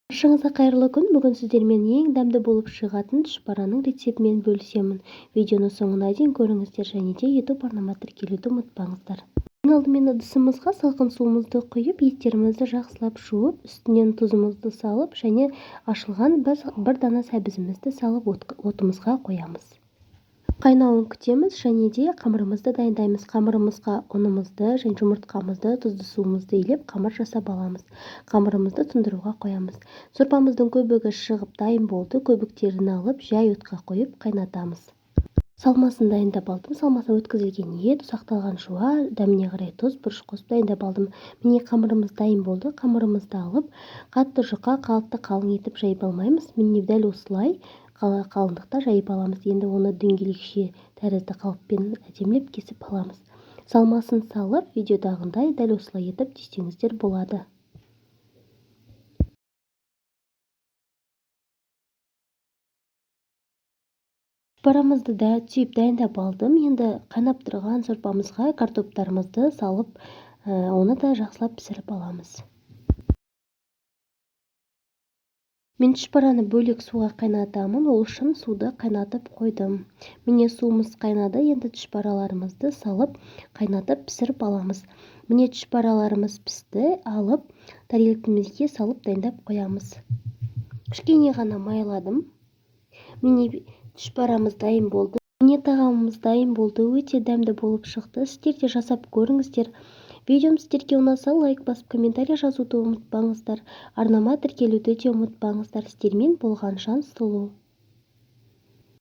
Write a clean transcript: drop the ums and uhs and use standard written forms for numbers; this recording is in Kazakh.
Баршаңызға қайырлы күн. Бүгін сіздермен ең дәмді болып шығатын тұшпараның рецептімен бөлісемін. Видеоны соңына дейін көріңіздер және де YouTube арнама тіркелуді ұмытпаңыздар. Ең алдымен ыдысымызға салқын суымызды құйып, еттерімізді жақсылап жуып, үстінен тұзымызды салып және ашылған бір дана сәбізімізді салып отымызға қоямыз. Қайнауын күтеміз және де қамырымызды дайындаймыз. Қамырымызға ұнымызды және жұмыртқамызды, тұзды суымызды илеп, қамыр жасап аламыз. Қамырымызды тұндыруға қоямыз. Сорпамыздың көбігі шығып дайын болды. Көбіктерін алып, жай отқа қойып қайнатамыз. Салмасын дайындап алдым. Салмасы өткізілген ет, ұсақталған жуа, дәміне қарай тұз, бұрыш қосып дайындап алдым. Міне қамырымыз дайын болды. Қамырымызды алып, қатты жұқа, қалыпты қалың етіп жайып алмаймыз. Міне дәл осылай қалыңдықта жайып аламыз. Енді оны дөңгелекше тәрізді қалыппен әдемілеп кесіп аламыз. Салмасын салып, видеодағындай дәл осылай етіп түйсеңіздер болады. Тұшпарамызды да түйіп дайындап алдым. Енді қайнап тұрған сорпамызға картоптарымызды салып, оны да жақсылап пісіріп аламыз. Мен тұшпараны бөлек суға қайнатамын, ол үшін суды қайнатып қойдым. Міне суымыз қайнады, енді тұшпараларымызды салып қайнатып пісіріп аламыз. Міне тұшпараларымыз пісті, алып тарелкемізге салып дайындап қоямыз. Кішкене ғана майладым. Міне тұшпарамыз дайын болды. Міне тағамымыз дайын болды, өте дәмді болып шықты. Сіздер де жасап көріңіздер. Видеом сіздерге ұнаса, лайк басып, комментарий жазуды ұмытпаңыздар. Арнама тіркелуді де ұмытпаңыздар. Сіздермен болған Жансұлу.